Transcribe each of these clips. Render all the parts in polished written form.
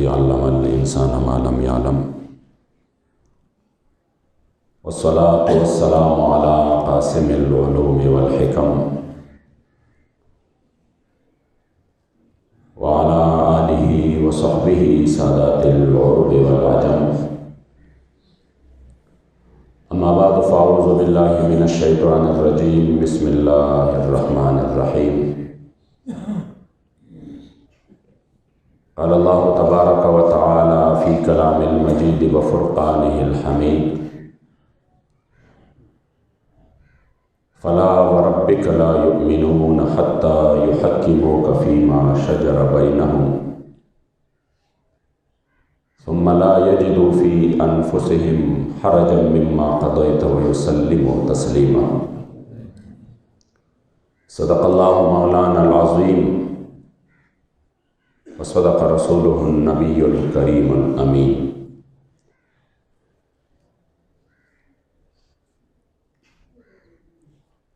बिल्लज़ी अल्लमल इंसान मा लम यअलम वस्सलातु वस्सलामु अला क़ासिमिल उलूम वल हिकम व अला आलिहि व सहबिहि सादातिल उरुब वल अजम। अम्मा बाद फ़अऊज़ु बिल्लाहि मिनश शैतानिर रजीम। बिस्मिल्लाहिर रहमानिर रहीम। क़ाल अल्लाहु तबारक व तआला फ़ी कलामिल मजीद व फ़ुरक़ानिहिल हमीद। फ़ला व रब्बिका ला युमिनूना हत्ता युहक्किमूका फ़ीमा शजर बैनहुम सुम्मा ला यजिदू फ़ी अनफुसिहिम हरजन मिम्मा क़ज़ैत व युसल्लिमू तस्लीमा। सदक़ल्लाहु मौलानल अज़ीम व सदक़ रसूलुहुन नबियुल करीमुल अमीन।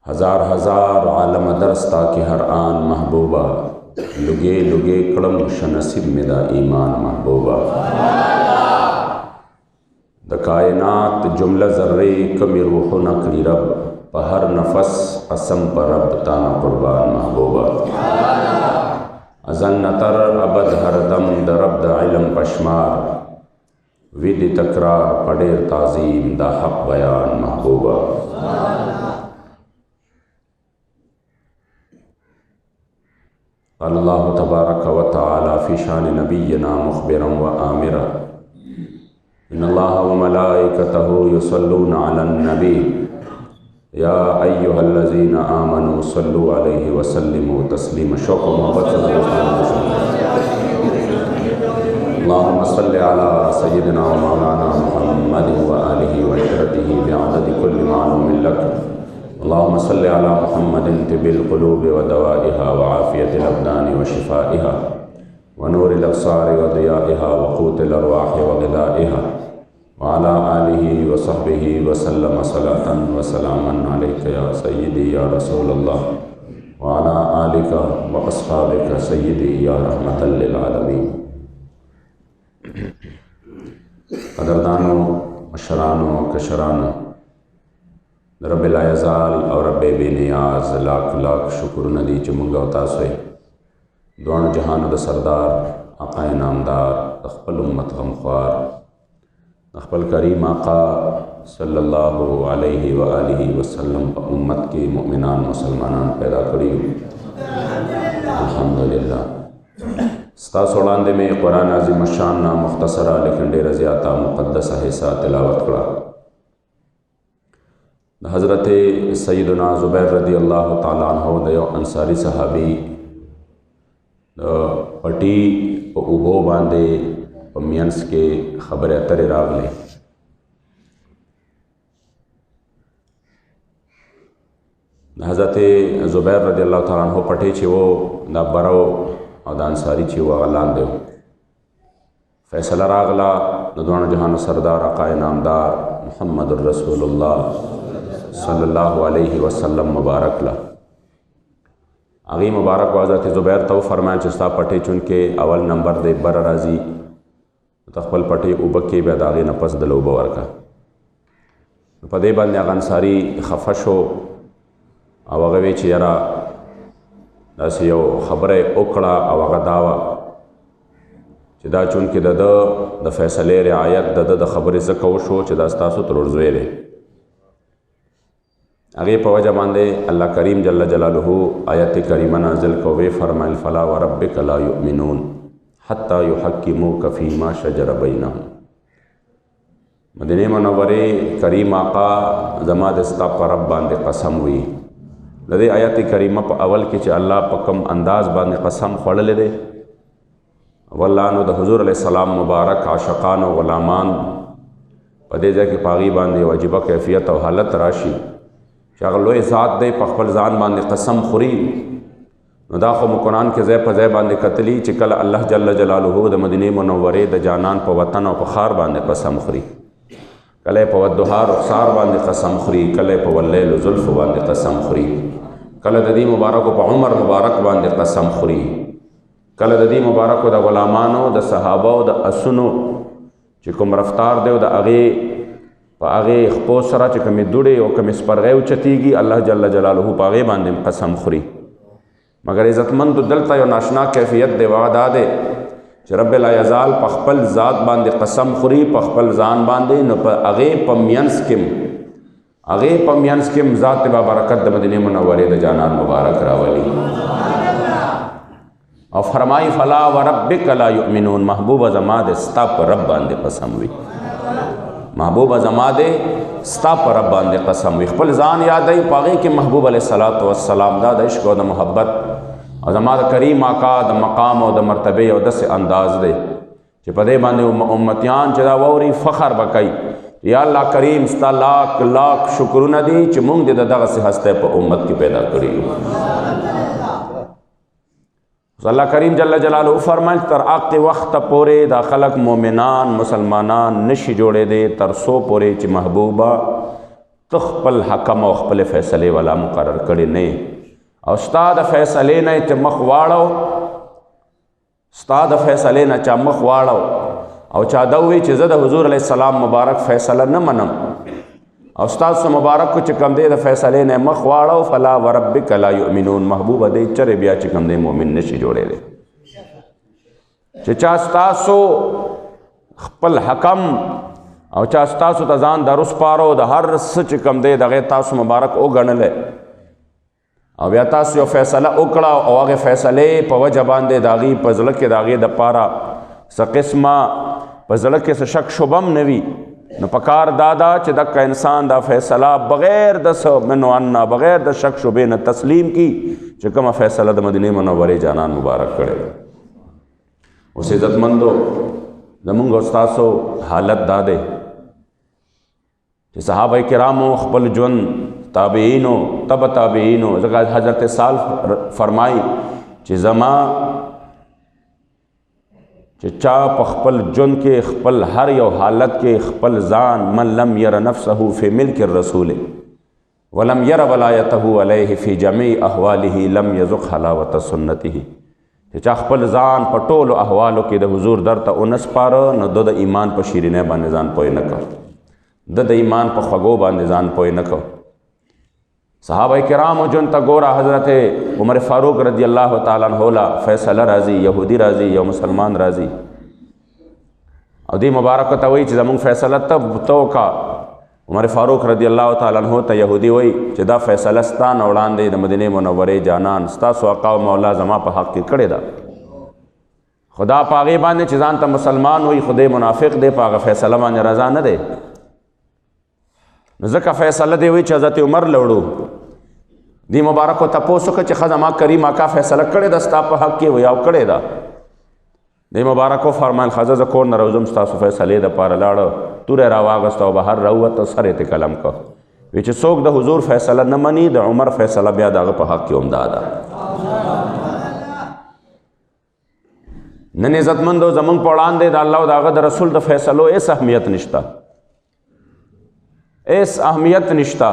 हज़ार हज़ार आलम दरस्ता के हर आन महबूबा लुगे लुगे कड़म शनसिब मिदा ईमान महबूबा। द कायनात जुमला ज़र्रे कमी रूह नकली रब पहर नफस कसम पर रब ताना कुर्बान महबूबा। अज़न नतर अबद हरदम द रब द इलम पशमार विद तकरार पडेर ताज़ीम द हक बयान महबूबा। अल्लाहु तबारक व तआला फ़ी शान नबिय्यिना मुख़बिरन व आमिरा इन्नल्लाहा व मलाइकतहु युसल्लूना अलन नबी या अय्युहल्लज़ीना आमनू सल्लु अलैहि व सल्लिमू तस्लीमा। शौक़ व मोहब्बत से अल्लाहुम्मा सल्लि अला सय्यिदिना व मौलाना मुहम्मदिन व आलिहि व इतरतिहि बिअददि कुल्लि मालूमिन लक। अल्लाहुम्मा सल्लि अला मुहम्मदिन तिबिल क़ुलूबि व दवाइहा व आफ़ियतिल अब्दानि व शिफ़ाइहा व नूरिल अब्सारि व दियाइहा व क़ूतिल अरवाहि व ग़िज़ाइहा व अला आलिहि व सहबिहि व सल्लम सलातन व सलामन अलैका या सय्यिदी या रसूलल्लाह व अला आलिका व अस्हाबिका सय्यिदी या रहमतल लिल आलमीन। क़दरदानो मशरानो कशरानो रब लायज़ाल और रब बेनियाज लाख लाख शुक्र नदी चमुंगा तासोए दोन जहान द सरदार आक़ाए नामदार अख़पल उम्मत गमख्वार अख़पल करीम आक़ा सल्लल्लाहु अलैहि व आलिहि वसल्लम उम्मत के मोमिनान मुसलमानान पैदा करी अल्हम्दुलिल्लाह। स्ता सोड़ांदे में कुरान अज़ीम शान ना मुख्तसरा लेकिन डेर ज़ियाता मुक़द्दस हिस्सा तिलावत करा। हज़रत सैयदना ज़ुबैर रदी अल्लाह ताला अन्हु दयो अंसारी सहाबी पटी उबो बांधे मियंस के खबर अतरे रागले हज़रत ज़ुबैर रदी अल्लाह ताला अन्हु पटे छे वो दा बरो और दा अंसारी छे वो अलान दे फैसला रागला दोनों जहान सरदार आक़ाए नामदार मुहम्मदुर रसूलुल्लाह सल्लल्लाहु अलैहि वसल्लम मुबारक ला आगे मुबारक हज़रत ज़ुबैर तो फरमाया चिस्ता पटे चुन के अवल नंबर दे बर राजी तखपल पटे उबके बैद आगे नपस दलो बवर का पदे बंद अंसारी खफश हो अवगवे चेरा दस यो खबर ओकड़ा अवग दावा चिदा चुन के द फैसले रियायत द खबर से कौशो चिदा स्तासु तरोज़वेरे आगे पवजा बांधे अल्लाह करीम जल्ल जलालुहु आयत करीमा नाज़िल कवे फरमाइल फ़ला व रब्बिका ला युमिनून हत्ता युहक्किमूका फ़ीमा शजर बैनहुम। मदीने मुनव्वरे करीम आक़ा ज़मा दस्ता पर रब बांधे कसम हुई लदे आयत करीमा प अवल के च अल्लाह पकम अंदाज बांधे कसम ख़ोड़ ले दे वल्लानो द हुज़ूर अलैहिस्सलाम मुबारक आशकान व ग़ुलामान पदे जा के पागी बांधे वाजिबा कैफियत और हालत राशि शागलोए ज़ात दे पखपल ज़ान बांधे कसम खुरी नदाख़ो मुकुरान के ज़ै ज़ै बांधे कतली चिकल अल्लाह जल्ल जलालुहु द मदीने मुनव्वरे द जानान प वतन और पखार बांधे कसम खुरी कले प वद्दुहा रुख़सार बांधे कसम खुरी कले प वल्लैल ज़ुल्फ़ बांधे कसम खुरी कल ददी मुबारक प उमर मुबारक बांधे कसम खुरी کله د دې مبارکو د غلامانو د صحابه او د اسونو چې کوم رفتار دی او د هغې په هغې خپو سره چې کومې دوړې او کومې سپرغۍ اوچتېږي الله جل جلاله په هغې باندې قسم خوري. مګر عزتمندو دلته یو ناشنا کیفیت دی، هغه دا دی چې رب لا یزال په خپل ذات باندې قسم خوري، په خپل ځان باندې، نو په هغې په منځ کې ذات بابرکت د مدینې منورې د جانان مبارک راولي او فرمایي فلا وربک لا یؤمنون، محبوبه زما د ستا په رب باندې قسم وي، محبوبه زما د ستا په رب باندې قسم وي. خپل ځان یادوي، په هغې کې محبوب علیه الصلاة والسلام دا د عشق او د محبت او زما د کریم آقا د مقام او د مرتبې او داسې انداز دی چې په دې باندې امتیان چې دا واوري فخر به کوي، یا الله کریم ستا لاک لاک شکرونه دي چې موږ دې د دغسې هستی په امت کې پیدا کړي یو. الله کریم جل جلاله فرمایل تر هغه وخته پورې دا خلق مؤمنان مسلمانان نشي جوړېدی تر څو پورې چې محبوبه ته خپل حکم او خپل فیصلې والا مقرر کړي نه او ستا د فیصلې نه چې مخ واړو، ستا د فیصلې نه چا مخ واړو او چا دا ووایي چې زه د حضور علیه السلام مبارک فیصله نه منم او ستاسو مبارک کو چې کوم دی د فیصلې نه مخ واړو، فلا وربک لا یؤمنون، محبوبه دی چرې بیا چې کوم دی مؤمن نشي جوړېدی چې چا ستاسو خپل حکم او چا ستاسو ته ځان در وسپارو د هر څه چې کوم دی دغې تاسو مبارک وګڼلی او بیا تاسو یو فیصله وکړه او هغې فیصلې په وجه باندې د هغې په زړه کې د هغې دپاره څه قسمه په زړه کې څه شک شبه هم نه وي، نو پکار دادا چې دک انسان دا فیصله بغیر د منوانا بغیر د شک شبې نه تسلیم کی چې کومه فیصله د مدینې منورې جانان مبارک کړی. اوس عزتمندو زمونږ او ستاسو حالت دا دی چې صحابه کرامو خپل ژوند تابعینو تبع تابعینو ځکه حضرت سال فرمایي چې زما چې چا په خپل ژوند کې خپل هر یو حالت کې خپل ځان من لم یر نفسه فی ملک الرسول ولم یر ولایته علیه فی جمیع احواله لم یذق حلاوت سنته، چې چا خپل ځان په ټولو احوالو کې د حضور در ته ونسپاره نو د ایمان په شیرینۍ باندې ځان پوه نه کړ، د ایمان په خوږو باندې ځان پوه نه کړ. صحابه کرامو جن ته ګوره حضرت عمر فاروق رضی الله تعالی عنہ لا فیصله راځي، یهودي راځي یو مسلمان راځي او دې مبارک ته وایي چې زمونږ فیصله ته وکړه. عمر فاروق رضی الله تعالی عنہ ته یهودي وایي چې دا فیصله ستا نه وړاندې د مدینې منورې جانان ستاسو آقا او مولا زما په حق کې کړې ده، خدا په هغې باندې چې ځان ته مسلمان وایي خدای منافق دی په هغه فیصله باندې رضا نه دی، نو ځکه فیصله دی وایي چې حضرت عمر لوړو دی مبارکو تپوس وکړه چې ښه زما کریم آقا فیصله کړې ده ستا په حق کې وایي او کړې ده. دی مبارکو فرمایل ښه زه کور نه راوځم ستاسو فیصلې دپاره لاړه، توره راواغسته او بهر راووته سر یې قلم کړ، وایي چې څوک د حضور فیصله نه مني د عمر فیصله بیا د هغه په حق کې همدا ده. نن عزتمندو زمونږ په وړاندې د الله او د هغه د رسول د فیصلو هېڅ اهمیت نشته، هېڅ اهمیت نشته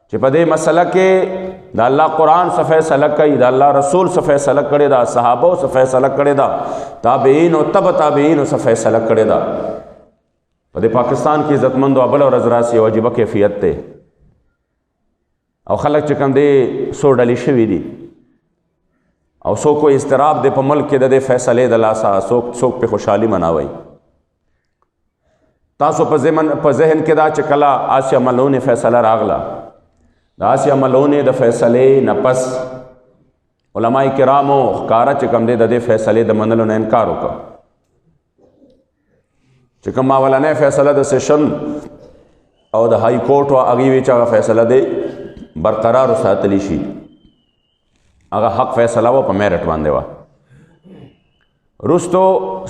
چې په دې مسله کې د الله قرآن څه فیصله کوي، د الله رسول څه فیصله کړې ده، صحابو څه فیصله کړې ده، تابعین او تبع تابعینو څه فیصله کړې ده. په دې پاکستان کې عزتمندو بله ورځ راسي یو عجیبه کیفیت دی او خلک چې کوم دی څو ډلې شوي دي او څوک کوئی اضطراب دی په ملک کې د دې فیصلې د لاسه، څوک پې خوشحالي مناوئ. تاسو په ذهن کې دا چې کله آسیا ملونې فیصله راغله، د آسیا ملونې د فیصلې نه پس علماء کرامو ښکاره چې کوم دی د دې فیصلې د منلو نه انکار وکړ چې کوم اولنۍ فیصله د سیشن او د های کورټ وه هغې وی چې هغه فیصله دی برقرار وساتلی شي، هغه حق فیصله وه په میرټ باندې وه. وروستو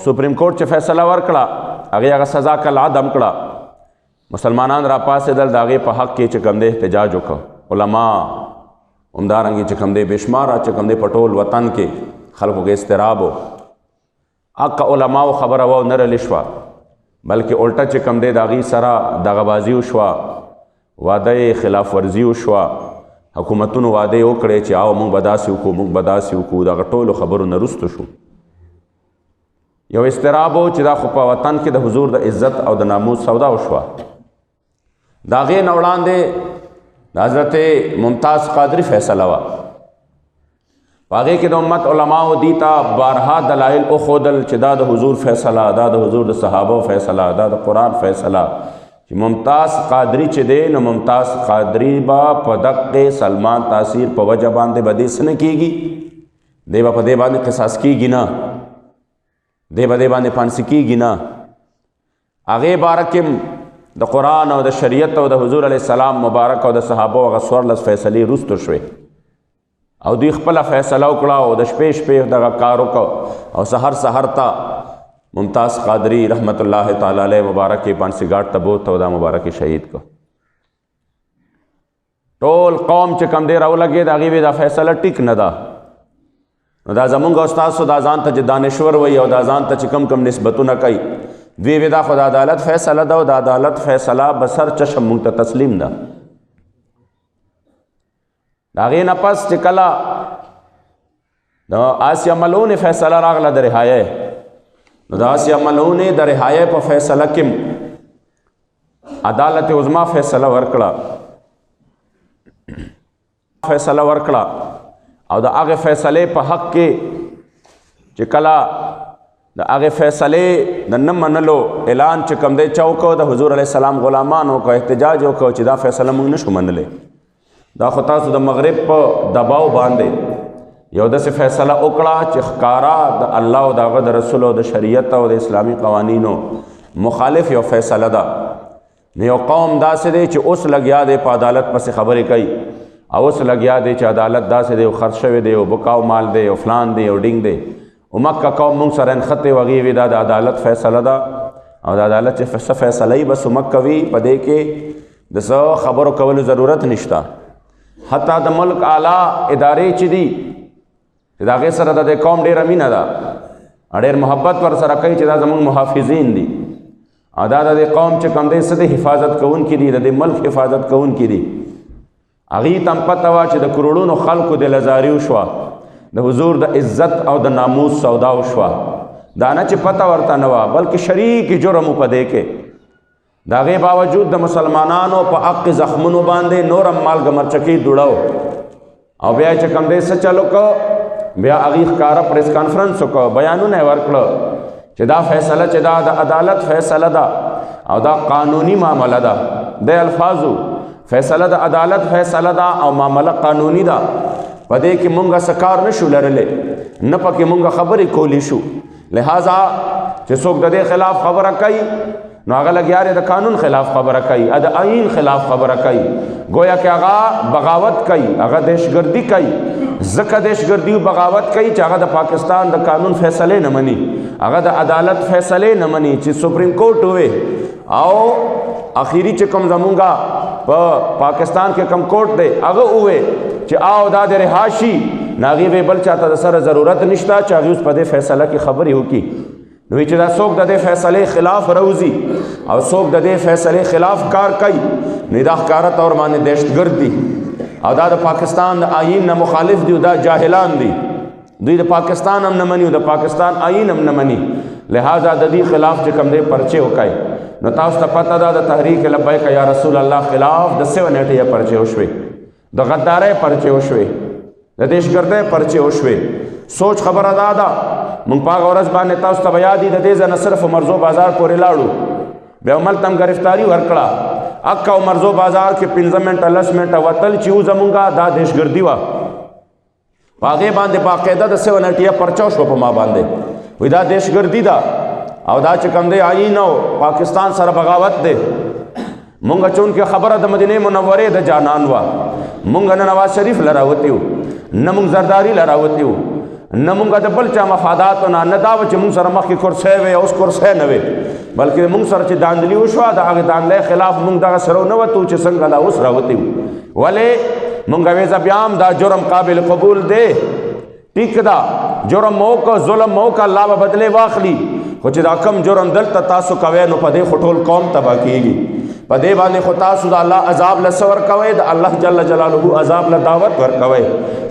سپریم کورټ چې فیصله ورکړه هغې هغه سزا کل عدم کړه، مسلمانان را پاسېدل د هغې په حق کې چې کوم دی احتجاج وکړه، علما همدارنګې چې کوم دی بېشماره چې کوم دی په ټول وطن کې خلکو کې اضطراب و، حق علماو خبره و نه رلی شوه بلکې الټه چې کوم دی د هغې سره دغهبازي وشوه، واده خلاف ورزي وشوه، حکومتونو وعدې وکړې چې او موږ به داسې وکړو موږ به داسې وکړو، دغه ټولو خبرو نه رسته شو یو استراب و چې دا خو په وطن کې د حضور د عزت او د ناموس سودا وشوه. د هغې نه وړاندې د حضرت ممتاز قادری فیصله وه. په هغې کې د امت علماو دي ته بارها دلایل وښودل چې دا د حضور فیصله، دا د حضور د صحابو فیصله، دا د قرآن فیصله، چې ممتاز قادری چې دی نو ممتاز قادری به په دقې سلمان تاثیر په وجه باندې به دې څه نه کېږي، دی به په دې باندې قصاص کېږي نه، دی به دې باندې پانسي کېږي نه. هغې باره کې د قرآن او د شریعت او د حضور علیه السلام مبارک او د صحابو هغه 14 فیصلې وروستو شوې او دوی خپله فیصله وکړه او د شپې شپې دغه کار وکړه او سحر ته ممتاز قادری رحمت الله تعالی علیہ مبارک پانسی گاٹ ته بوت او دا مبارک شهید کو. ټول قوم چې کم دی راولګېد هغې وی دا فیصله ټیک نه ده. نو دا زمونږ استاسو دا ځان ته چې دانشور وایي او دا ځان ته چې کم نسبتونه کوي، دوی وی دا خو د عدالت فیصله ده او د عدالت فیصله به سر چشم مونږ ته تسلیم ده. د هغې نه پس چې کله د آسیا ملعونې فیصله راغله د رهایۍ، نو د آسیا ملعونې د رهایۍ په فیصله کې عدالت عظما فیصله ورکړه او د هغې فیصلې په حق کې چې کله د هغې فیصلې د نه منلو اعلان چې کوم دی چا وکړو، د حضور علیه السلام غلامان وکړو، احتجاج وکړو چې دا فیصله موږ نشو منلی، دا خو تاسو د مغرب په دباو باندې یو داسې فیصله وکړه چې ښکارا د الله او د هغه د رسول او د شریعت او د اسلامي قوانینو مخالف یو فیصله ده. نو یو قوم داسې دی چې اوس لګیا دی په عدالت پسې خبرې کوي او اوس لګیا دی چې عدالت داسې دی او خرڅ شوی دی او بکاو مال دی او فلان دی او ډینګ دی او مکه قوم موږ سره نښتې وغې وي دا د عدالت فیصله ده او د عدالت چې څه فیصله یي بس مکه وي، په دې کې د څه خبرو کولو ضرورت نشته. حتی د ملک اعلی ادارې چې دي د هغې سره د دې قوم ډېره مینه ده، ډېر محبت ور سره کوي چې دا زموږ محافظین دي او دا د دې قوم چې کوم دی څه د حفاظت کوونکي دي، د دې ملک حفاظت کوونکي دي. هغې ته هم پته وه چې د کروڑونو خلکو دلزاري وشوه، د حضور د عزت او د ناموس سودا وشوه، دا نه چې پته ورته نه وه بلکې شریک جرم په دې کې. د هغې باوجود د مسلمانانو په حق زخمونو باندې نور هم مالګه مرچکۍ دوړو او بیا چې کوم دی څه چل وکړو، بیا هغې ښکاره پریس کانفرنس وکړو، بیانونه یې ورکړه چې دا فیصله چې دا د عدالت فیصله ده او دا قانوني معامله ده. د الفاظو فیصله د عدالت فیصله ده او معامله قانوني ده، په دې کې مونږ څه کار نشو لرلی، نه پکې مونږ خبرې کولی شو. لہذا چې څوک د دې خلاف خبره کوي نو هغه لګیا دی د قانون خلاف خبره کوي، د آئین خلاف خبره کوي، گویا کہ هغه بغاوت کوي، هغه دهشتګردي کوي. ځکه دهشتګردي او بغاوت کوي چې هغه د پاکستان د قانون فیصلې نه مني، هغه د عدالت فیصلې نه مني چې سپریم کورټ ووې او اخیری چې کوم زمونږه په پاکستان کې کوم کورټ دی هغه ووې چې او دا د رهاشي نه هغې بل چاته د سره ضرورت نشته چې هغې اوس په دې فیصله کې خبرې وکړي. نو چې دا څوک د دې فیصلې خلاف روزي او څوک د دې فیصلې خلاف کار کوي نو دا ښکاره طور باندې دهشتګرد دي او دا د پاکستان د آئین نه مخالف دي او دا جاهلان دي، دوی د پاکستان هم نه مني او د پاکستان آئین هم نه مني. لہذا د دې خلاف چې کوم دی پرچې وکړئ. نو تاسو ته پته ده د تحریک لبیک یا رسول الله خلاف د 780 پرچې وشوې، د غدارۍ پرچې وشوې، د دهشتګردۍ پرچې وشوې. سوچ خبره دا ده مونږ په هغه ورځ باندې تاسو ته به یاد وي د دې ځای نه صرف مرزو بازار پورې لاړو، بیا هملته هم گرفتاري ورکړه. اکا مرزو بازار کې 15 منټه 10 منټه وتل چې و زمونږه دا دهشتګردي وه، په هغې باندې باقاعده د 780 پرچه شوه په ما باندې، وایي دا دهشتګردي ده او دا چې کوم دی آئین او پاکستان سره بغاوت دی. مونږ چونکې خبره د مدینې منورې د جانان وه، مونږ نه نواز شریف له راوتي وو، نه مونږ زرداري له راوتي وو، نه مونږ د بل چا مفاداتو نه دا و چې مونږ سره مخکې کرسۍ وې اوس کرسۍ نه وې، بلکې مونږ سره چې داندلي وشوه د هغې داندلۍ خلاف مونږ دغه سره نه وتو چې څنګه دا اوس راوتي وو. ولې مونږ وې زه بیا هم دا جرم قابل قبول دی، ټیک ده جرم مو وکړه ظلم مو وکړه الله به بدلې واخلي، خو چې دا کم جرم دلته تاسو کوئ نو په دې خو ټول قوم تباه کېږي، په دې باندې خو تاسو د الله عذاب له څه ورکوئ د الله جل جلاله عذاب له دعوت ورکوئ.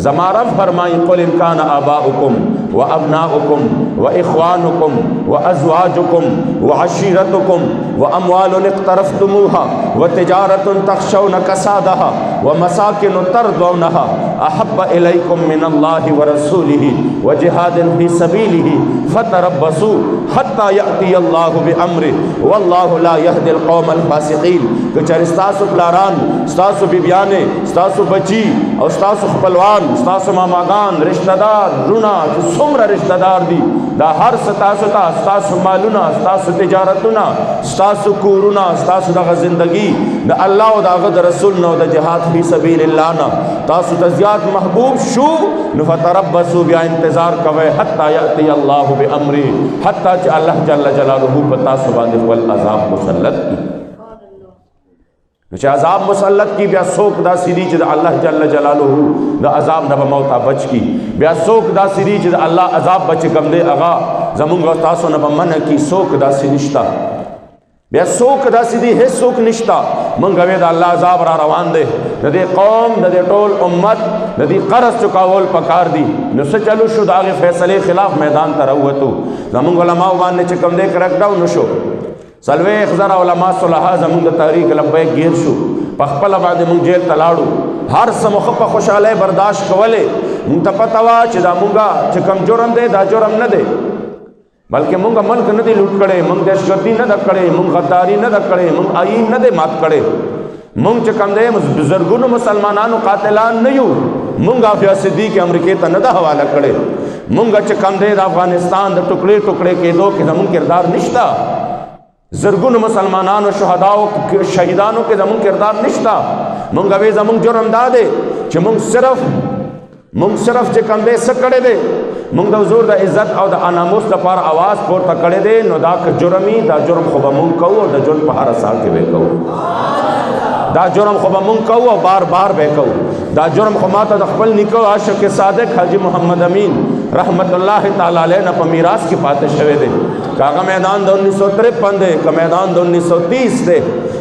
زما رب فرمایي قل ان کان آباؤکم وابناؤکم واخوانکم وازواجکم وعشیرتکم واموال اقترفتموها وتجارة تخشون کسادها ومساکن ترضونها احب الیکم من الله ورسوله وجهاد فی سبیله فتربصوا حتى یأتی الله بامره والله لا یهدی القوم الفاسقین. که چېرې ستاسو پلاران، ستاسو بیبیانې، ستاسو بچي او ستاسو خپلوان، ستاسو ماماګان، رشتہ دار رونه چې څومره رشتہ دار دي، دا هر څه تاسو ته ستاسو مالونه، ستاسو تجارتونه، ستاسو کورونه، ستاسو دغه زندگی د الله او د هغه د رسول نه او د جهاد فی سبیل الله نه تاسو ته زیات محبوب شو، نو فتربصوا بیا انتظار کوئ حتی یأتی الله بامره، حتی چې الله جل جلاله په تاسو باندې خپل عذاب مسلط کړي. چې عذاب مسلط کی بیا څوک داسې دي چې د الله جل جلاله د عذاب نه به موته بچ کی، بیا څوک داسې دي چې د الله عذاب بچ کم دی هغه زمونږ او تاسو نه به منع کی، څوک داسې نشته. بیا څوک داسې دي هیڅوک نشته. مونږ وې د الله عذاب را روان دی، د دې قوم د دې ټول امت د دې قرض چکاول پکار دي. نو څه چلو شو د هغې فیصلې خلاف میدان ته راووتو. زمونږ علماو باندې چې کوم دی کرک ډاون شو، څلوېښت زره علما صلحا زمونږ د تحریک لبیک گیر شو، په خپله باندې مونږ جیل ته لاړو. هر څه مو ښه په خوشحالۍ برداشت کولې. مونږ ته پته وه چې دا مونږه چې کوم جرم دی دا جرم نه دی، بلکې مونږ ملک نه دی لوټ کړی، مونږ دهشتګردي نه ده کړې، مونږ غداري نه ده کړې، مونږ آیین نه دی مات کړی. مونږ چې کوم دی زرګونو مسلمانانو قاتلان نه یو، مونږ عافیه صدیق امریکې ته نه ده حواله کړی. مونږ چې کوم دی د افغانستان د ټوکړې ټوکړې کېدو کې زمونږ کردار نشته. زرګونو مسلمانانو شهداو شهیدانو کې زمونږ کردار نشته. مونږ وې زمونږ جرم دا دی چې مونږ صرف چې کوم دی څه کړی دی، مونږ د حضور د عزت او د ناموس لپاره آواز پورته کړی دی. نو دا که جرمي، دا جرم خو به مونږ کوو او د جرم په هر سال کې به کوو. دا جرم خو به مونږ کوو او بار بار به کوو. دا جرم خو ماته د خپل نیکه عاشق صادق حاجی محمد امین رحمت الله تعالی علیه نه په میراث کې پاتې شوی دی. که هغه میدان د 1953 دی، که میدان د 1930 دی،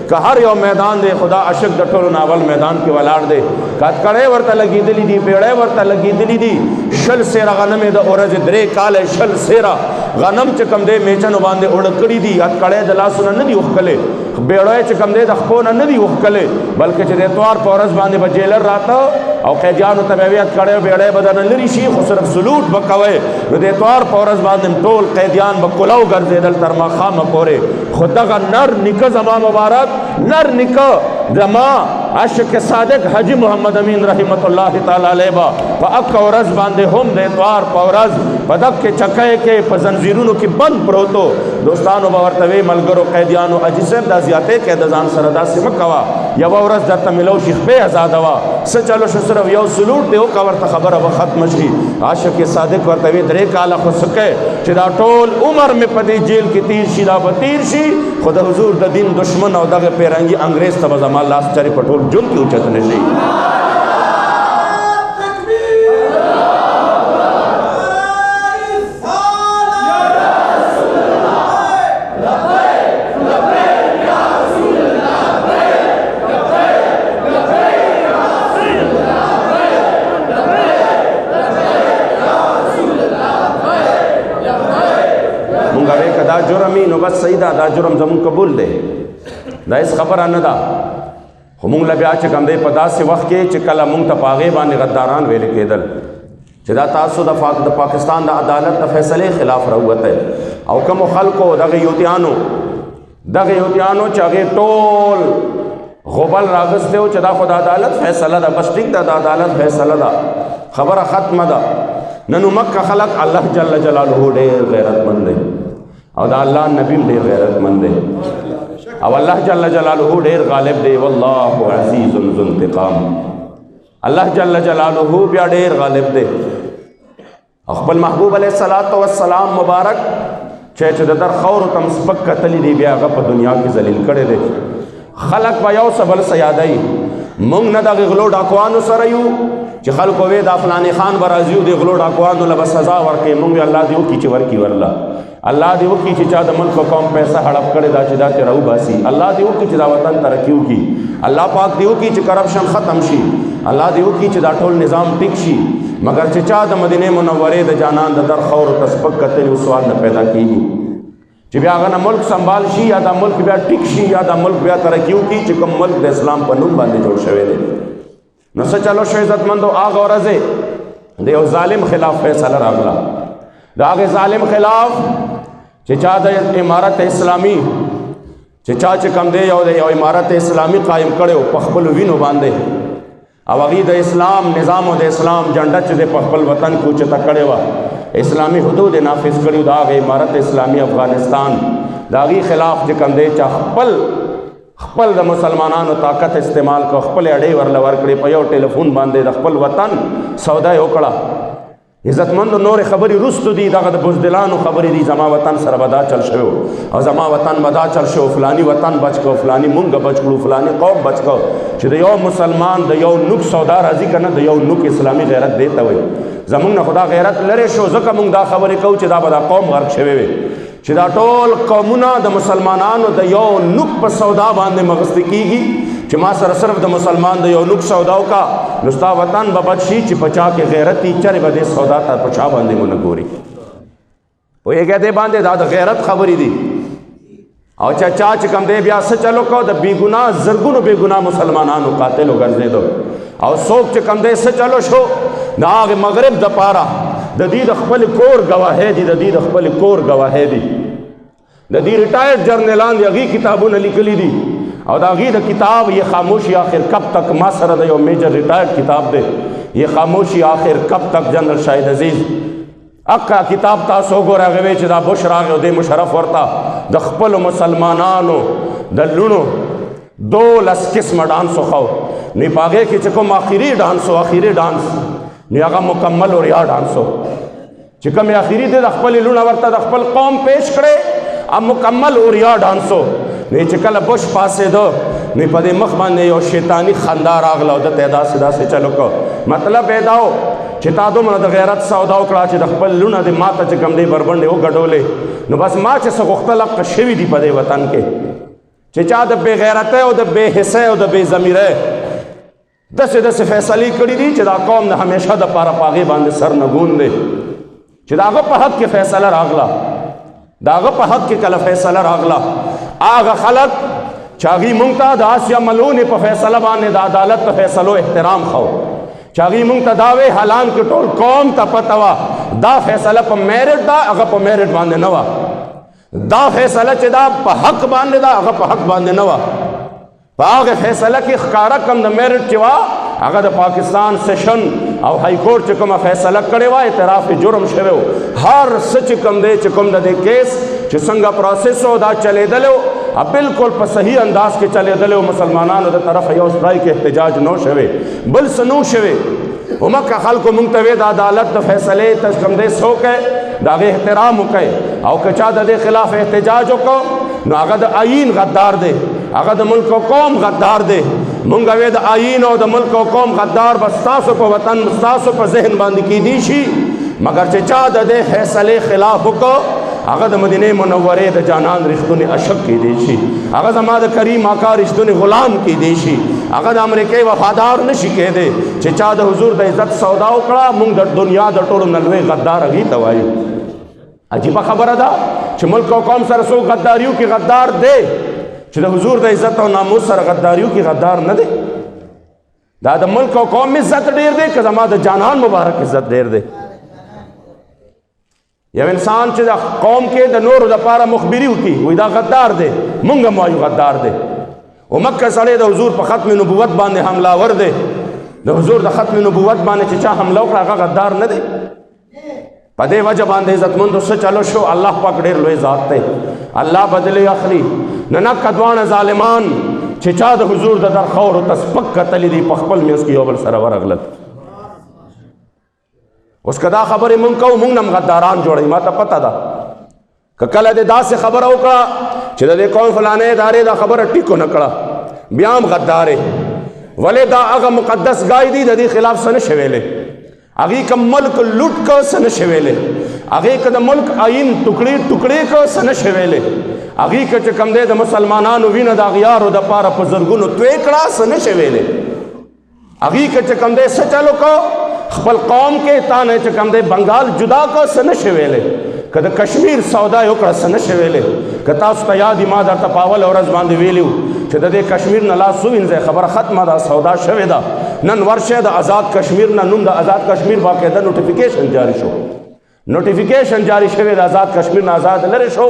که هر یو میدان دی، خدا عاشق د ټولو ناول میدان کې ولاړ دی. که هتکړۍ ورته لګېدلي دي، بیړۍ ورته لګېدلي دي. 60 سیره غنم یې د ورځې 3 کاله 60 سیره غنم چې کوم دی میچنو باندې اوړه کړي دي. هتکړۍ د لاسونه نه دي وښکلې، بیړۍ چې کوم دی د خپو نه نه دي وښکلې، بلکې چې د اتوار په ورځ باندې به جیلر راته او قیدیانو ته به وي هتکړۍ بیړۍ به درنه لرې شي، خو صرف سلوټ به کوئ. نو د اتوار په ورځ باندې ټول قیدیان به کلو ګرځېدل تر ماښامه پورې. خو دغه نر نیکه زما مبارک، نر نیکه زما عاشق صادق حاجی محمد امین رحمت الله تعالی علیه به په اکه ورځ باندې هم د اتوار په ورځ په دغه چکۍ کې په زنځیرونو کې بند پروتو. دوستانو به ورته وی ملګرو قیدیانو حاجي صاحب دا زیاتې کې د ځان سره داسې مه کوه، یوه ورځ درته میلو شي خپې ازاده وه، څه چلو شو صرف یو سلوټ دی وکړه ورته خبره به ختمه شي. عاشق صادق ورته وی 3 کاله خو څه کوې چې دا ټول عمر مې په دې جیل کې تیر شي، دا به تیر شي، خو د حضور د دین دشمن او دغه پیرنګي انګریز ته به زما لاس چرې په ټول ژوند کې اوچت نه شي. دا جرمی نو بس صحیح دا جرم زمون قبول دی، دا هیڅ خبره نه ده. خو مونږ له بیا چې کوم دی په داسې وخت کې چې کله مونږ ته په هغې باندې غداران ویلې کېدل چې دا تاسو د پاکستان د عدالت د فیصلې خلاف راووتی، او کومو خلکو دغه یهودیانو چې هغې ټول غبل راغستی و چې دا خو د عدالت فیصله ده، بس ټیک ده د عدالت فیصله ده، خبره ختمه ده. نن مکه خلک الله جل جلاله ډېر غیرتمند دی او دا الله نبی ډېر غیرتمند دی او الله جل جلاله ډېر غالب دی. والله عزیز ذو انتقام، الله جل جلاله بیا ډېر غالب دی. خپل محبوب علیه السلام مبارک چې د در خورو ته سپک کتلی دی، بیا هغه په دنیا کې ذلیل کړی دی. خلک به یو څه بل څه یادوي. موږ نه د غلو ډاکوانو سره یو چې خلکو وې دا فلاني خان به راځي د غلو ډاکوانو له به سزا ورکوي موږ الله دې وکړي چې ورکړي ورله الله دې وکړي چې چا د ملک قوم پیسه هړپ کړې دا چې دا ترې راوباسي الله دې وکړي چې دا وطن ترقي وکړي الله پاک دې وکړي چې کرپشن ختم شي الله دې وکړي چې دا ټول نظام ټیک شي مگر چې چا د مدینه منورې د جانان د در خور او تسبق کتل او سوال نه پیدا کیږي چې بیا هغه ملک سنبال شي یا دا ملک بیا ټیک شي یا دا ملک بیا ترقي وکړي چې کوم ملک د اسلام په نوم باندې جوړ شوی دی نو څه چلو شو عزتمندو هغه ورځې د یو ظالم خلاف فیصله راغله د هغې ظالم خلاف چې چا د امارت اسلامي چې چا چې کوم دی یو امارت اسلامي قایم کړی په خپلو وینو باندې او هغې د اسلام نظام او د اسلام جنډه چې دی په خپل وطن کې اوچته کړې وه اسلامي حدود یې نافذ کړي د هغې امارت اسلامي افغانستان د هغې خلاف چې کوم دی چا خپل د مسلمانانو طاقت استعمال کو خپل اډې ورله ورکړې په یو ټلیفون باندې د خپل وطن سودا یې وکړه عزتمندو نورې خبرې وروستو دي دغه د بزدلانو خبرې دي زما وطن سره به دا چل شوی او زما وطن به دا چل شو فلاني وطن بچ کو فلاني مونږ بچ کړو فلاني قوم بچ کو چې د یو مسلمان د یو نوک سودا راځي که نه د یو نوک اسلامي غیرت دی ته وایي زمونږ نه خو دا غیرت لرې شو ځکه مونږ دا خبرې کوو چې دا به دا قوم غرق شوی وي چې دا ټول قومونه د مسلمانانو د یو نوک په سودا باندې مغسته کیږي چې ما سره صرف د مسلمان د یو نوک سودا وکا نو ستا وطن به بد شي چې په چا کې غیرت وي چرې به دې سودا ته په چا باندې مونه ګوري پوهېږې دې باندې دا د غیرت خبرې دي او چا چې کوم دی بیا څه چلو کو د بېګناه زرګونو بېګناه مسلمانانو قاتل وګرځېدو او څوک چې کوم دی څه چلو شو د هغې مغرب دپاره د دې د خپل کور ګواهی دي د دې د خپل کور ګواهی دي د دې ریټایرډ جرنیلان د هغې کتابونه لیکلي دي او د هغې د کتاب یہ خاموشی آخر کب تک ما سره د یو میجر ریټایرډ کتاب دی یہ خاموشی آخر کب تک جنرل شاهد عزیز اقا کتاب تاسو وګورئ هغې وی چې دا بش راغی او دې مشرف ورته د خپلو مسلمانانو د لوڼو 12 قسمه ډانس وښو نو په هغې کې چې کوم آخري ډانس و آخري ډانس نو هغه مکمل اوریا ډانس و چې کوم آخري دی د خپلې لوڼه ورته د خپل قوم پیش کړی مکمل اوریا ډانس و نو چې کله بش پاسېدو نو په دې مخ باندې یو شیطاني خندا راغله او دته یې داسې چلو کو مطلب یې دا و چې تا دومره د غیرت سودا وکړه چې د خپل لوڼه دې ما ته چې کوم دی بربنډې وګډولې نو بس ما چې څه غوښتل هغه شوي دي په دې وطن کې چې چا د بې غیرتۍ او د بې حسۍ او د بې ضمیرۍ داسې فیصلې کړي دي چې دا قوم د همیشه دپاره په هغې باندې سر نګون دی چې د هغه په حق کې فیصله راغله د هغه په حق کې کله فیصله راغله هغه خلک چې هغې مونږ ته د آسیا ملونې په فیصله باندې د عدالت په فیصلو احترام خو چې هغې مونږ ته دا وې حالان کې ټول قوم ته پته وه دا فیصله په میرټ ده هغه په میرټ باندې نه وه دا فیصله چې دا په حق باندې ده هغه په حق باندې نه وه په هغې فیصله کې ښکاره کم د میرټ چې وه هغه د پاکستان سیشن او های کورټ چې کومه فیصله کړې وه اعتراف جرم شوی و هر څه چې کوم دی چې کوم د دې کیس چې څنګه پروسس و دا چلېدلی و بالکل په صحیح انداز کې چلېدلی و مسلمانانو د طرفه یو ځای کې احتجاج نو شوی بل څه نو شوی ومکه خلکو مونږ ته وې د عدالت د فیصلې ته کوم دی څه وکړئ د هغې احترام وکړئ او که چا د دې خلاف احتجاج وکړو نو هغه د آیین غدار دی هغه د ملک و قوم غدار دی مونږ وې د آیین او د ملک و قوم غدار به ستاسو په وطن ستاسو په ذهن باندې کیدی شي مگر چې چا د دې فیصلې خلاف وکړو هغه د مدینه منورې د جانان رښتونی عاشق کیدی شي هغه زما د کریم آقا رښتونی غلام کیدی شي هغه د امریکې وفادار نشي کېدی چې چا د حضور د عزت سودا وکړه مونږ د دنیا د ټولو نه لوی غدار هغې ته وایو عجیبه خبره ده چې ملک او قوم سره څوک غداریو کې غدار دی چې د حضور د عزت او ناموس سره غداریو کې غدار نه دی دا د ملک او قوم عزت ډېر دی که زما د جانان مبارک عزت ډېر دی یو انسان چې د قوم کې د نورو دپاره مخبري وکړي وایي دا غدار دی مونږ هم وایو غدار دی و مکه سړی د حضور په ختم نبوت باندې حملاور دی د حضور د ختم نبوت باندې چې چا حمله وکړه هغه غدار نه دی په دې وجه باندې عزتمندو څه چلو شو الله پاک ډېر لوی ذات دی الله بدلې اخلي نه نکه دواړه ظالمان چې چا د حضور د درخور او تسپک کتلي دي په خپل منځ کې یو بل سره ورغلل اوس که دا خبرې مونږ کوو مونږ نه هم غداران جوړوي ما ته پته ده که کله دې داسې خبره وکړه چې د دې قوم فلانې ادارې دا خبره ټیکو نه کړه بیا هم غدارې ولې دا هغه مقدس ګای دی د دې خلاف څه نشي ویلی هغې که ملک لوټ که څه نشي ویلی هغې که د ملک آیین ټوکړې ټوکړې که څه نشي ویلی هغې که چې کوم دی د مسلمانانو وینه د اغیارو دپاره په زرګونو توی کړه څه نشي ویلی هغې که چې کوم دی څه چلو که خپل قوم کې تا نه چې کوم دی بنګال جدا که څه نشي ویلی که د کشمیر سودا یې وکړه څه نشي ویلی که تاسو ته یاد ما درته په اوله ورځ باندې ویلي وو چې د دې کشمیر نه لاس ووینځئ خبره ختمه ده سودا شوې ده نن ورشه د آزاد کشمیر نه نوم د آزاد کشمیر باقاعده نوټیفیکیشن جاری شو نوټیفیکیشن جاری شوی د آزاد کشمیر نه آزاد لرې شو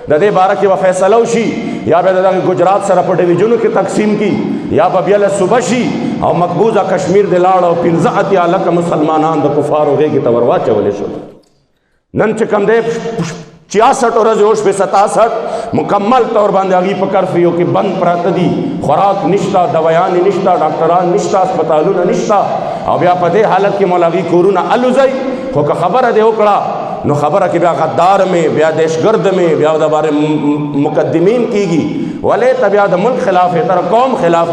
د دې باره کې به فیصله وشي یا به د دغه ګجرات سره په ډویژنو کې تقسیم کی یا به بیا له صوبه شي او مقبوضه کشمیر د لاړ او 15 لکه مسلمانان د کفارو غېږې ته ور واچولی شو نن چې کوم دی 66 ورځې او شپې 67 مکمل طور باندې هغوی په کرفیو کې بند پراته دي خوراک نشته دوایانې نشته ډاکټران نشته اسپتالونه نشته او بیا په دې حالت کې مولا هغوی کورونه الوځئ خو که خبره دې وکړه نو خبره کې بیا غدار مې بیا دهشتګرد مې بیا د بارې مقدمین کیږي ولې ته بیا د ملک خلاف تر قوم خلاف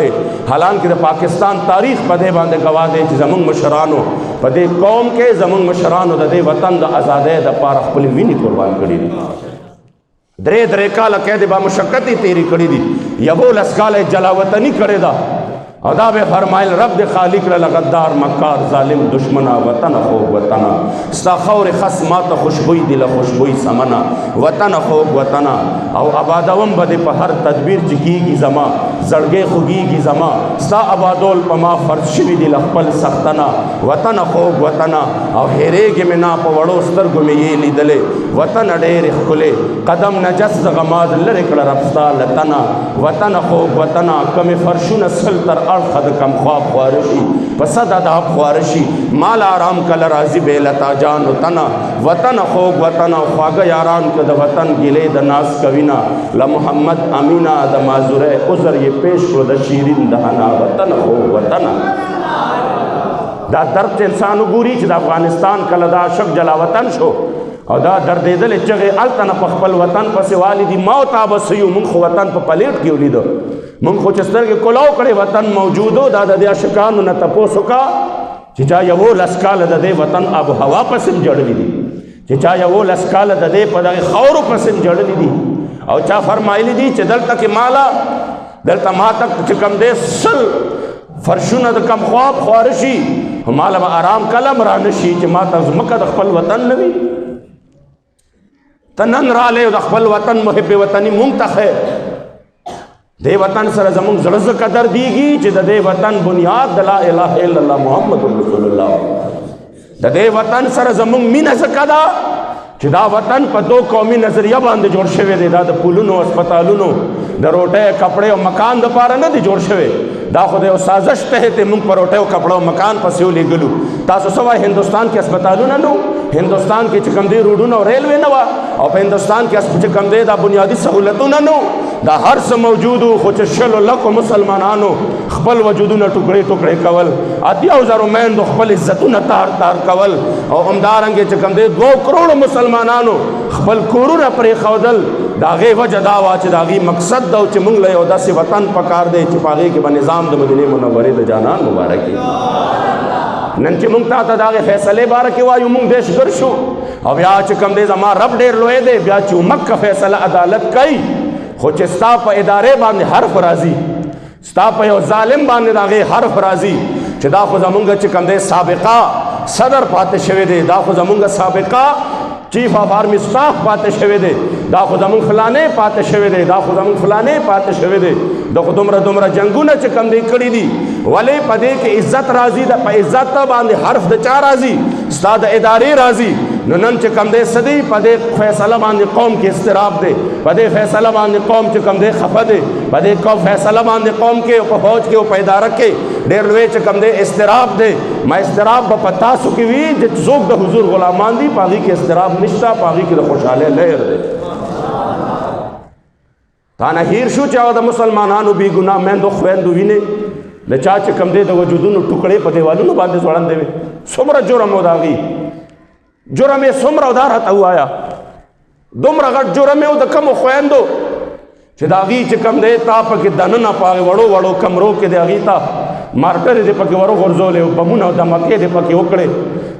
حالانکه د پاکستان تاریخ په دې باندې گواه دی چې زمونږ مشرانو په دې قوم کې زمونږ مشرانو د دې وطن د ازادۍ دپاره خپلې وینې قربان کړي دي درې کاله قید با مشقت یې تیرې کړي دي 11 کاله جلاوطني کړې ده او دا به فرمایل رب د خالق له غدار مکار ظالم دشمنا وطن خوږ وطن ستا خور خص ماته خوشبوئی دی له خوشبوئی سمنا وطن خوږ وطن او آبادوم به په هر تدبیر چې کیږي زما زړګې خوږیږي زما ستا آبادول په ما فرض شوي دي له خپل سختنه وطن خوږ وطن او هېرېږې مې نه په وړو سترګو مې یې لیدلې وطن ډېرې ښکلې قدم نجس د غماز لرې کړه رب ستا له تنه وطن خوږ وطن کمې فرشونه سل تر اړخه د کم خواب خواره شي په صد اداب خواره شي مال آرام کله راځي بې لتا جانو تنه وطن خوږ وطن او خواږه یاران که د وطن ګیلې د ناز کوینه له محمد امینا د معذوره عذر یې پیش کړو د شیرین دهنا وطن خوږ وطن دا درد انسان وګوري چې د افغانستان کله دا عاشق جلا وطن شو او دا دردېدلې چغې هلته نه په خپل وطن پسې والي دي موت آبس یو مونږ خو وطن په پلیټ کې ولیدو مونږ خو چې سترګې کلاو کړې وطن موجودو دا د دې عاشقانو نه تپوس وکړه چې چا 11 کاله د دې وطن آب و هوا پسې جړلي دي چې چا 11 کاله د دې په دغې خاورو پسې جړلي دي او چا فرمایلی دي چې دلته کې مالا دلته ما تک چې کوم دی سل فرشونه د کم خواب خواره شي ماله به آرام کلم را نشي چې ما ته ځمکه د خپل وطن نه وي ته نن رالی د خپل وطن محب وطني مونږ ته خیر دې وطن سره زمونږ زړه څه قدر دیږي چې د دې وطن بنیاد د لا اله الا الله محمد رسول الله د دې وطن سره زمونږ مینه څه ده چې دا وطن په دو قومي نظریه باندې جوړ شوی دی دا د پلونو اسپتالونو د روټۍ کپړې او مکان دپاره نه دی جوړ شوی دا خو د یو سازش تحت موږ په روټۍ او کپړو مکان پسې ولېږلو تاسو څه وایي هندوستان کې اسپتالونه نه هندوستان کې چې کوم دی روډونه او ریلوې نه وه او په هندوستان کې چې کوم دی دا بنیادي سهولتونه نه دا هر څه موجود خو چې 100 لکو مسلمانانو خپل وجودونه ټوکړې ټوکړې کول 80,000 میندو خپل عزتونه تار تار کول او همدارنګې چې کوم دی 2 کروڑو مسلمانانو خپل کورونه پرېښودل د هغې وجه دا وه چې د هغې مقصد ده چې موږ له یو داسې وطن پکار دی چې په هغې کې به نظام د مدینې منورې د جانان مبارک نن چې موږ تا ته د هغې فیصلې باره کې وایو موږ دهشتګرد شو او بیا چې کوم دی زما رب ډېر لوی دی بیا چې مکه فیصله عدالت کوي خو چې ستا په ادارې باندې حرف راځي ستا په یو ظالم باندې د هغې حرف راځي چې دا خو زمونږ چې کوم دی سابقه صدر پاتې شوی دی دا خو زمونږ سابقه چیف آف آرمی سٹاف پاتې شوی دی دا خو زمونږ فلانې پاتې شوی دی دا خو زمونږ فلانې پاتې شوی دی دا خو دومره جنګونه چې کوم دی کړي دي ولې په دې کې عزت راځي د په عزت باندې حرف د چا راځي ستا د ادارې راځي نو نن چې کوم دی څه دی په دې فیصله باندې قوم کې اضطراب دی په دې فیصله باندې قوم چې کوم دی خفه دی په دې فیصله باندې قوم کې او په فوج کې او په اداره کې ډېر لوی چې کوم دی اضطراب دی ما اضطراب به په تاسو کې وي چې څوک د حضور غلامان دي په هغې کې اضطراب نشته په هغې کې د خوشحالۍ لهر دی تا نه هیر شو چې هغه د مسلمانانو بې ګناه میندو خویندو وینې د چا چې کوم دی د وجودونو ټوکړې په دیوالونو باندې ځوړندې وې څومره جرم و د هغې جرم یې څومره و دا راته ووایه دومره غټ جرم یې و د کمو خویندو چې د هغې چې کوم دی تا پکې دننه په هغې وړو وړو کمرو کې د هغې ته مارټرې دې پکې ورغورځولې او بمونه او دمکې دې پکې وکړې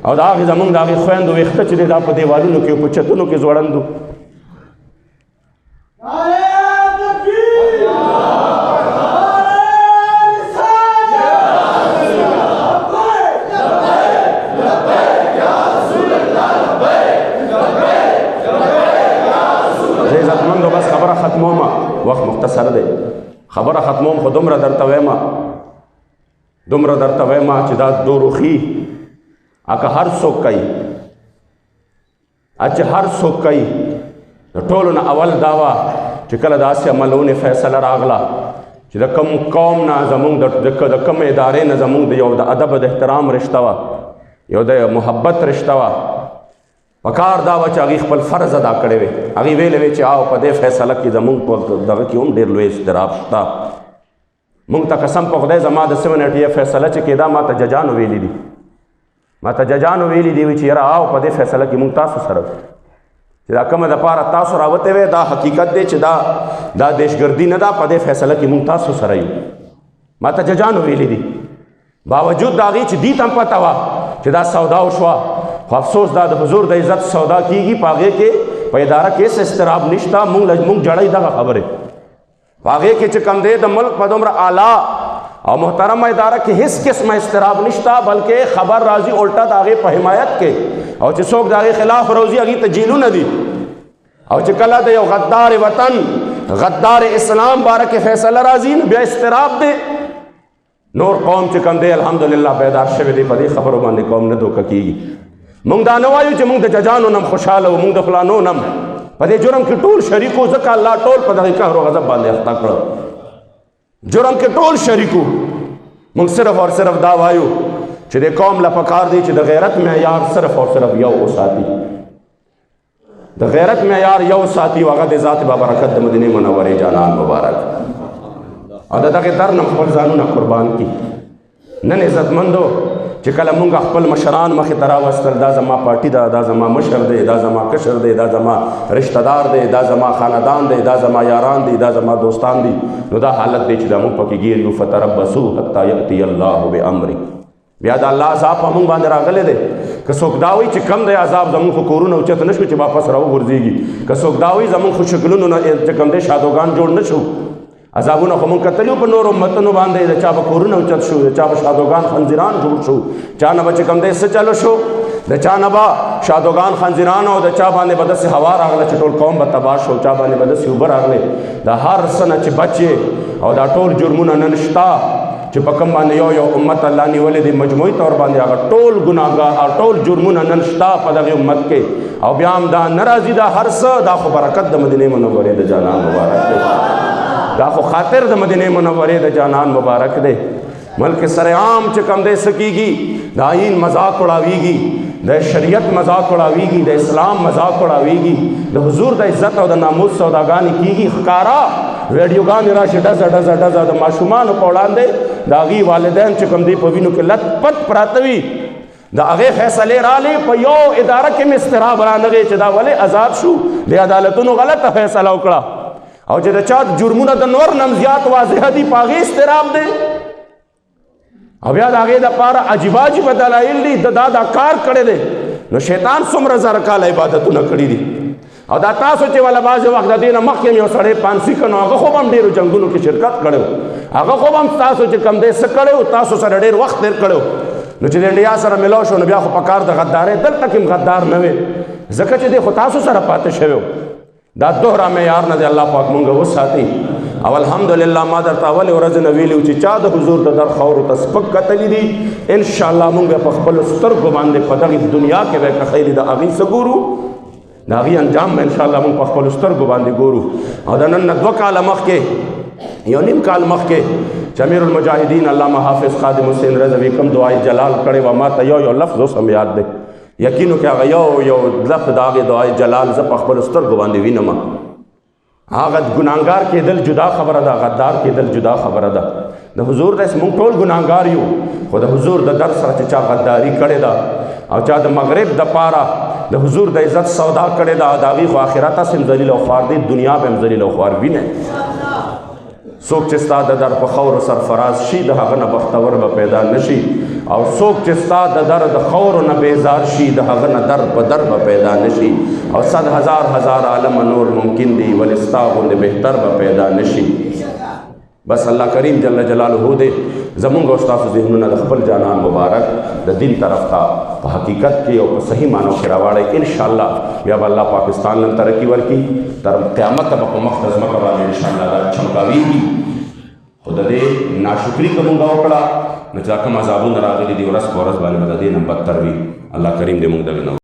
او د هغې زمونږ د هغې خویندو ویښته چې دی دا په دیوالونو کې په چتونو کې ځوړندو عزتمندو بس خبره ختموم وخت مختصر دی خبره ختموم خو دومره درته وایم چې دا دوروخي اکه هر څوک کوي چې هر څوک کوي د ټولو نه اول دا وه چې کله داسې عملونې فیصله راغله چې د کوم قوم نه زمونږ د کوم ادارې نه زمونږ د یو د ادب د احترام رشته وه یو د محبت رشته وه پکار دا وه چې هغې خپل فرض ادا کړی وی هغې ویلې وی چې آو په دې فیصله کې زمونږ په دغه کې هم ډېر لوی اضطراب شته مونږ ته قسم په خدای زما د 7 فیصله چې کېده ما ته ججانو ویلي دي وی چې یاره آو په دې فیصله کې مونږ تاسو سره چې دا کومه دپاره تاسو راوتې وی دا حقیقت دی چې دا دهشتګردي نه ده په دې فیصله کې مونږ تاسو سره یو ما ته ججانو ویلي دي باوجود د هغې چې دې ته هم پته وه چې دا سودا وشوه خو افسوس دا د حضور د عزت سودا کیږي په هغې کې په اداره کې هېڅ اضطراب نشته مونږ جړی دغه خبرې په هغې کې چې کوم دی د ملک په دومره اعلی او محترمه اداره کې هیڅ قسمه اضطراب نشته بلکې خبر راځي الټا د هغې په حمایت کې او چې څوک د هغې خلاف روزي هغې ته جیلونه دي او چې کله د یو غدار وطن غدار اسلام باره کې فیصله راځي نو بیا اضطراب دی نور قوم چې کوم دی الحمدلله بیدار شوی دی په دې خبرو باندې قوم نه دوکه کېږي مونږ دا نه وایو چې مونږ د ججانو نم خوشحاله و مونږ د فلانو نم په دې جرم کې ټول شریکو ځکه الله ټول په دغې قهر و غضب باندې اخته کړه جرم کې ټول شریکو مونږ صرف اور صرف دا وایو چې د قوم له پکار دی چې د غیرت معیار صرف اور صرف یو وساتي د غیرت معیار یو ساتي هغه د ذات بابرکت د مدینې منورې جانان مبارک او د دغې در نه خپل ځانونه قربان کړي نن عزتمندو چې کله مونږ خپل مشران مخې ته راوستل دا زما پارټي ده دا زما مشر دی دا زما کشر دی دا زما رشتہ دار دی دا زما خاندان دی دا زما یاران دی دا زما دوستان دی نو دا حالت دی چې دا مونږ پکې ګیر یو فتربصوا حتی یأتی الله بامره بیا د الله عذاب په مونږ باندې راغلی دی که څوک دا وایي چې کم دی عذاب زمونږ خو کورونه اوچت نه شو چې واپس راوغورځېږي که څوک دا وایي زمونږ خو شکلونو نه چې کم دی شادوګان جوړ نه شو عذابونه خو مونږ کتلي په نورو امتونو باندې د چا به کورونه اوچت شو د چا به شادوګان خنزیران جوړ شو چا نه به چې کم دی څه چلو شو د چا نه به شادوګان خنزیران او د چا باندې به داسې هوا راغله چې ټول قوم به تباه شو چا باندې به داسې اوبه راغلې د هر څه نه چې بچې او دا ټول جرمونه نن شته چې په کوم باندې یو امت الله نیولې دی مجموعي طور باندې هغه ټول ګناهګار او ټول جرمونه نن شته په دغې امت کې او بیا هم دا نه راځي دا هر څه دا خو برکت د مدینې منورې د جانان مبارک دی دا خو خاطر د مدینې منورې د جانان مبارک دی ملک سرعام چې کم دی څه کېږي د آئین مذاق اړاویږي د شریعت مذاق اړاویږي د اسلام مذاق اړاویږي د حضور د عزت او د ناموس سوداګانې کېږي ښکارا ویډیوګانې راشي ډزه ډزه ډزه د ماشومانو په وړاندې د هغې والدین چې کوم دی په وینو کې لت پت پراته وي د هغې فیصلې رالې په یو اداره کې مې اضطراب رانغی چې دا ولې آزاد شو د عدالتونو غلطه فیصله وکړه او چې د چا جرمونه د نور نم زیات واضحه دي په هغې اضطراب دی او بیا د هغې دپاره عجیبه عجیبه دلایل دي دا کار کړی دی نو شیطان څومره زره کاله عبادتونه کړي دي او دا تاسو چې والا بعضې وخت د دې نه مخکې یو سړی پانسي کړ نو هغه خو به هم ډېرو جنګونو کې شرکت کړی هغه خو به هم تاسو چې کم دی څه کړی تاسو سره ډېر وخت تېر کړی نو چې د انډیا سره ملاو شو نو بیا خو په کار د غدارۍ دلته کې هم غدار نه وې ځکه چې دی خو تاسو سره پاتې شوی دا دوهره معیار نه دی الله پاک مونږ وساتي او الحمدلله ما درته اولې ورځې نه ویلي چې چا د حضور د در خاورو ته سپک کتلي دي انشاءالله مونږ په خپلو سترګو باندې په دغې دنیا کې به که خیر د هغې څه ګورو د هغې انجام به انشاءالله مونږ په خپلو سترګو باندې ګورو او د نن نه 2 کاله مخکې یو نیم کال مخکې چې امیر المجاهدین علامه حافظ خادم حسین رضوي کوم دعای جلال کړی وه ما ته یو لفظ اوس هم یاد دی یقینو کې هغه یو لفظ د هغې دعای جلال زه په خپلو سترګو باندې وینم هغه ګناهګار کېدل جدا خبره ده غدار کېدل جدا خبره ده د حضور داسې مونږ ټول ګناهګار یو خو د حضور د در سره چې چا غداري کړې ده او چا د مغرب دپاره د حضور د عزت سودا کړې ده د هغې خو آخرت هسې هم ذلیل او خوار دی دنیا به هم ذلیل او خوار وینئ څوک چې ستا د در په خاورو سرفراز شي د هغه نه بختور به پیدا نه شي او څوک چې ستا د در د خاورو نه بیزار شي د هغه نه در په در به پیدا نه شي او 100,000 عالم نور ممکن دی ولې ستا غوندې بهتر به پیدا نه شي. بس الله کریم جل جلاله دې زمونږ او ستاسو ذهنونه د خپل جانان مبارک د دین طرف ته په حقیقت کې او په صحیح معنو کې راواړی. انشاءالله بیا به الله پاکستان نن ترقي ورکړي، تر قیامته به په مخ د ځمکه باندې انشاءالله دا چمکاویږي. خو د دې ناشکري که مونږ وکړه نو چې دا کوم عذابونه راغلي دي ورځ په ورځ باندې به د دې نه بدتر وي. الله کریم دې مونږ دغه نه